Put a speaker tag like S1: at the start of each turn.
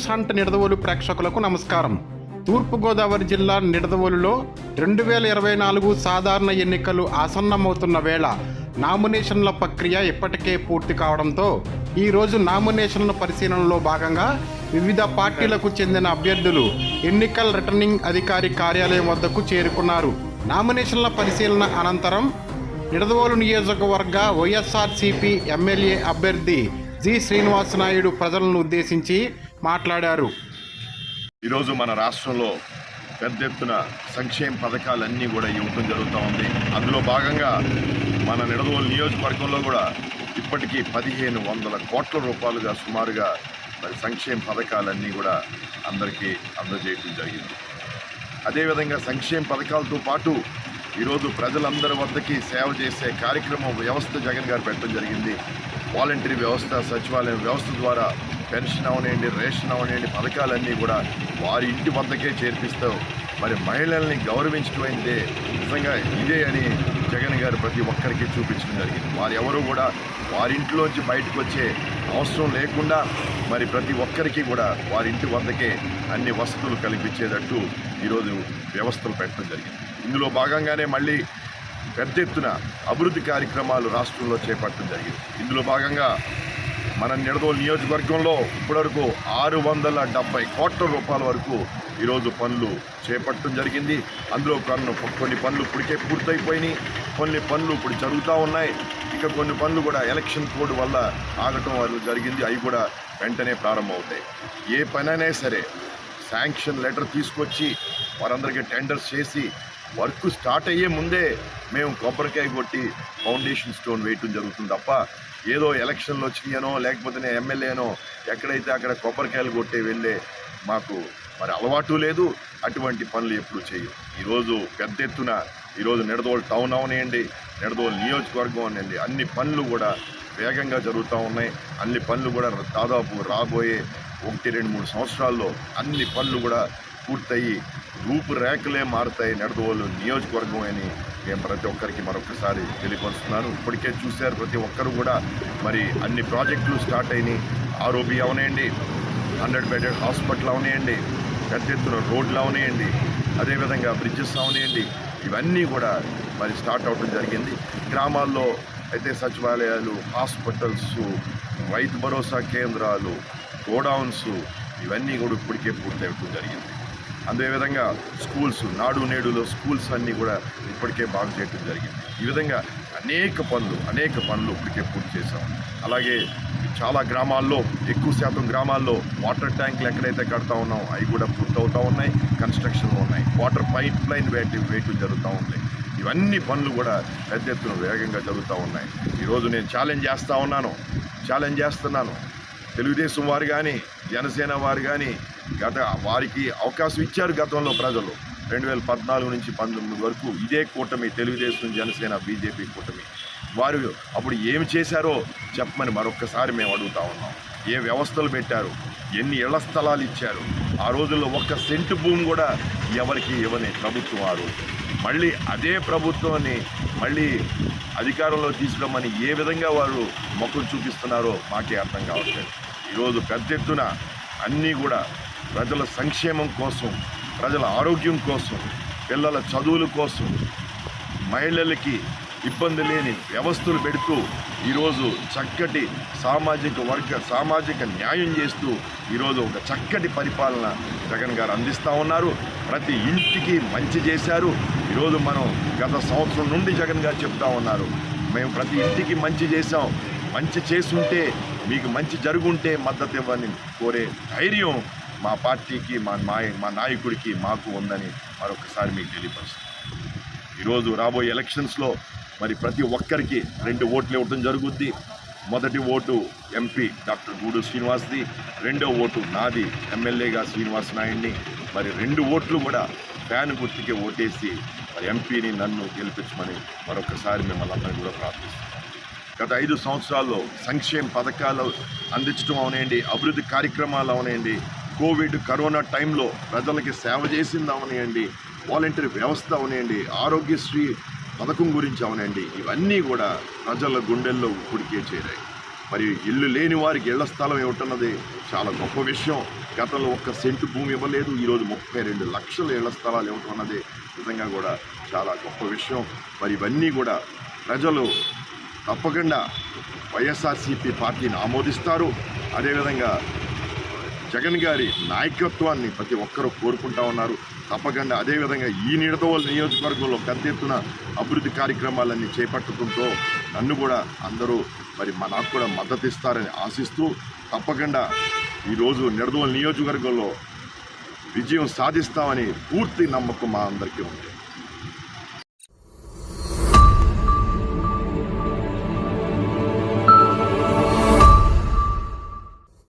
S1: News hunt Nidadavolu ప్రేక్షకులకు నమస్కారం. తూర్పుగోదావరి జిల్లా నిడదవోలులో 2024 సాధారణ ఎన్నికలు ఆసన్నమవుతున్న వేళ నామినేషన్ల ప్రక్రియ ఇప్పటికే పూర్తి కావడంతో ఈరోజు నామినేషన్ల పరిశీలనలో భాగంగా వివిధ పార్టీలకు చెందిన అభ్యర్థులు ఎన్నికల రిటర్నింగ్ అధికారి కార్యాలయం వద్దకు చేరుకున్నారు. నామినేషన్ల పరిశీలన అనంతరం నిడదవోలు నియోజకవర్గ వైఎస్ఆర్సీపీ ఎమ్మెల్యే అభ్యర్థి జి శ్రీనివాస నాయుడు ప్రజలను ఉద్దేశించి మాట్లాడారు.
S2: ఈరోజు మన రాష్ట్రంలో పెద్ద ఎత్తున సంక్షేమ పథకాలన్నీ కూడా ఇవ్వటం జరుగుతూ ఉంది. అందులో భాగంగా మన నిడదవోలు నియోజకవర్గంలో కూడా ఇప్పటికీ 1500 కోట్ల రూపాయలుగా సుమారుగా మరి సంక్షేమ పథకాలన్నీ కూడా అందరికీ అందజేయడం జరిగింది. అదేవిధంగా సంక్షేమ పథకాలతో పాటు ఈరోజు ప్రజలందరి వద్దకి సేవ చేసే కార్యక్రమం వ్యవస్థ జగన్ గారు పెట్టడం జరిగింది. వాలంటరీ వ్యవస్థ, సచివాలయం వ్యవస్థ ద్వారా పెన్షన్ అవనేయండి, రేషన్ అవనేయండి, పథకాలన్నీ కూడా వారి ఇంటి వద్దకే చేర్పిస్తూ మరి మహిళల్ని గౌరవించడమైందే నిజంగా ఇదే అని జగన్ గారు ప్రతి ఒక్కరికి చూపించడం జరిగింది. వారు ఎవరు కూడా వారింట్లోంచి బయటకు వచ్చే అవసరం లేకుండా మరి ప్రతి ఒక్కరికి కూడా వారింటి వద్దకే అన్ని వసతులు కల్పించేటట్టు ఈరోజు వ్యవస్థలు పెట్టడం జరిగింది. ఇందులో భాగంగానే మళ్ళీ పెద్ద ఎత్తున అభివృద్ధి కార్యక్రమాలు రాష్ట్రంలో చేపట్టడం జరిగింది. ఇందులో భాగంగా మన నిడదవోలు నియోజకవర్గంలో ఇప్పటివరకు 670 కోట్ల రూపాయల వరకు ఈరోజు పనులు చేపట్టడం జరిగింది. అందులో కొన్ని పనులు ఇప్పటికే పూర్తయిపోయినాయి, కొన్ని పనులు ఇప్పుడు జరుగుతూ ఉన్నాయి. ఇక కొన్ని పనులు కూడా ఎలక్షన్ కోడ్ వల్ల ఆగటం వల్ల జరిగింది. అవి కూడా వెంటనే ప్రారంభమవుతాయి. ఏ పనైనా సరే శాంక్షన్ లెటర్ తీసుకొచ్చి వారందరికీ టెండర్స్ చేసి వర్క్ స్టార్ట్ అయ్యే ముందే మేము కొబ్బరికాయ కొట్టి ఫౌండేషన్ స్టోన్ వేయటం జరుగుతుంది తప్ప ఏదో ఎలక్షన్లు వచ్చినాయనో లేకపోతే ఎమ్మెల్యేనో ఎక్కడైతే అక్కడ కొబ్బరికాయలు కొట్టే వెళ్ళే మాకు మరి అలవాటు లేదు. అటువంటి పనులు ఎప్పుడు చేయు. ఈరోజు పెద్ద ఎత్తున ఈరోజు నిడదవోలు టౌన్ అవనివ్వండి, నిడదవోలు నియోజకవర్గం అవనివ్వండి, అన్ని పనులు కూడా వేగంగా జరుగుతూ ఉన్నాయి. అన్ని పనులు కూడా దాదాపు రాబోయే 1-2-3 సంవత్సరాల్లో అన్ని పనులు కూడా పూర్తయి రూపురేఖలే మారుతాయి నిడదవోలు నియోజకవర్గం అని నేను ప్రతి ఒక్కరికి మరొకసారి తెలియపరుస్తున్నాను. ఇప్పటికే చూశారు ప్రతి ఒక్కరు కూడా మరి అన్ని ప్రాజెక్టులు స్టార్ట్ అయినాయి. ఆర్ఓబి అవనేయండి, 100 బెడెడ్ హాస్పిటల్ అవనేయండి, పెద్ద ఎత్తున రోడ్లు అవనేయండి, అదేవిధంగా బ్రిడ్జెస్ అవనేయండి, ఇవన్నీ కూడా మరి స్టార్ట్ అవడం జరిగింది. గ్రామాల్లో అయితే సచివాలయాలు, హాస్పిటల్స్, రైతు భరోసా కేంద్రాలు, గోడౌన్స్ ఇవన్నీ కూడా ఇప్పటికే పూర్తవడం జరిగింది. అదేవిధంగా స్కూల్స్, నాడు నేడులో స్కూల్స్ అన్నీ కూడా ఇప్పటికే బాగు చేయడం జరిగింది. ఈ విధంగా అనేక పనులు ఇప్పటికే పూర్తి చేశాం. అలాగే చాలా గ్రామాల్లో, ఎక్కువ శాతం గ్రామాల్లో వాటర్ ట్యాంకులు ఎక్కడైతే కడతా ఉన్నాం అవి కూడా పూర్తవుతూ ఉన్నాయి, కన్స్ట్రక్షన్లో ఉన్నాయి. వాటర్ పైప్ లైన్ వేయటం జరుగుతూ ఉంది. ఇవన్నీ పనులు కూడా పెద్ద ఎత్తున వేగంగా జరుగుతూ ఉన్నాయి. ఈరోజు నేను ఛాలెంజ్ చేస్తున్నాను. తెలుగుదేశం వారు కానీ, జనసేన వారు కానీ వారికి అవకాశం ఇచ్చారు గతంలో ప్రజలు. 2014 నుంచి 19 వరకు ఇదే కూటమి, తెలుగుదేశం, జనసేన, బీజేపీ కూటమి. వారు అప్పుడు ఏమి చేశారో చెప్పమని మరొక్కసారి మేము అడుగుతా ఉన్నాం. ఏ వ్యవస్థలు పెట్టారు, ఎన్ని ఇళ్ల స్థలాలు ఇచ్చారు, ఆ రోజుల్లో 1 సెంటు భూమి కూడా ఎవరికి ఇవ్వని ప్రభుత్వం ఆ రోజు. మళ్ళీ అదే ప్రభుత్వాన్ని మళ్ళీ అధికారంలో తీసుకురమ్మని ఏ విధంగా వారు మొక్కులు చూపిస్తున్నారో మాకే అర్థం కావట్లేదు. ఈరోజు పెద్ద ఎత్తున అన్నీ కూడా ప్రజల సంక్షేమం కోసం, ప్రజల ఆరోగ్యం కోసం, పిల్లల చదువుల కోసం, మహిళలకి ఇబ్బంది లేని వ్యవస్థలు పెడుతూ ఈరోజు చక్కటి సామాజిక న్యాయం చేస్తూ ఈరోజు ఒక చక్కటి పరిపాలన జగన్ గారు అందిస్తూ ఉన్నారు. ప్రతి ఇంటికి మంచి చేశారు. ఈరోజు మనం గత సంవత్సరం నుండి జగన్ గారు చెప్తా ఉన్నారు, మేము ప్రతి ఇంటికి మంచి చేశాం, మంచి చేసుంటే మీకు మంచి జరుగుంటే మద్దతు ఇవ్వని కోరే ధైర్యం మా పార్టీకి, మా నాయకుడికి, మాకు ఉందని మరొకసారి మీకు తెలియపరుస్తాం. ఈరోజు రాబోయే ఎలక్షన్స్లో మరి ప్రతి ఒక్కరికి 2 ఓట్లు ఇవ్వడం జరుగుద్ది. మొదటి ఓటు ఎంపీ డాక్టర్ గూడూరు శ్రీనివాస్ది, రెండో ఓటు నాది ఎమ్మెల్యేగా శ్రీనివాస నాయుడిని. మరి 2 ఓట్లు కూడా ఫ్యాన్ గుర్తుకే ఓటేసి మరి ఎంపీని నన్ను గెలిపించమని మరొకసారి మిమ్మల్ని అందరినీ కూడా ప్రార్థిస్తున్నాం. గత 5 సంవత్సరాల్లో సంక్షేమ పథకాలు అందించడం అవనేయండి, అభివృద్ధి కార్యక్రమాలు అవనేయండి, కోవిడ్, కరోనా టైంలో ప్రజలకి సేవ చేసింది అవనేయండి, వాలంటరీ వ్యవస్థ అవనేయండి, ఆరోగ్యశ్రీ పథకం గురించి అవనండి, ఇవన్నీ కూడా ప్రజల గుండెల్లో ఇప్పటికే చేరాయి. మరి ఇల్లు లేని వారికి ఇళ్ల స్థలం ఇవ్వటన్నది చాలా గొప్ప విషయం. గతంలో ఒక్క సెంటు భూమి ఇవ్వలేదు, ఈరోజు 32 లక్షల ఇళ్ల స్థలాలు ఇవ్వటం అన్నది నిజంగా కూడా చాలా గొప్ప విషయం. మరి ఇవన్నీ కూడా ప్రజలు తప్పకుండా వైఎస్ఆర్సీపీ పార్టీని ఆమోదిస్తారు. అదేవిధంగా జగన్ గారి నాయకత్వాన్ని ప్రతి ఒక్కరూ కోరుకుంటా ఉన్నారు. తప్పకుండా అదేవిధంగా ఈ నిడదవోలు నియోజకవర్గంలో పెద్ద ఎత్తున అభివృద్ధి కార్యక్రమాలన్నీ చేపట్టుకుంటూ నన్ను కూడా అందరూ మరి నాకు కూడా మద్దతు ఇస్తారని ఆశిస్తూ తప్పకుండా ఈరోజు నిడదవోలు నియోజకవర్గంలో విజయం సాధిస్తామని పూర్తి నమ్మకం మా అందరికీ ఉంది.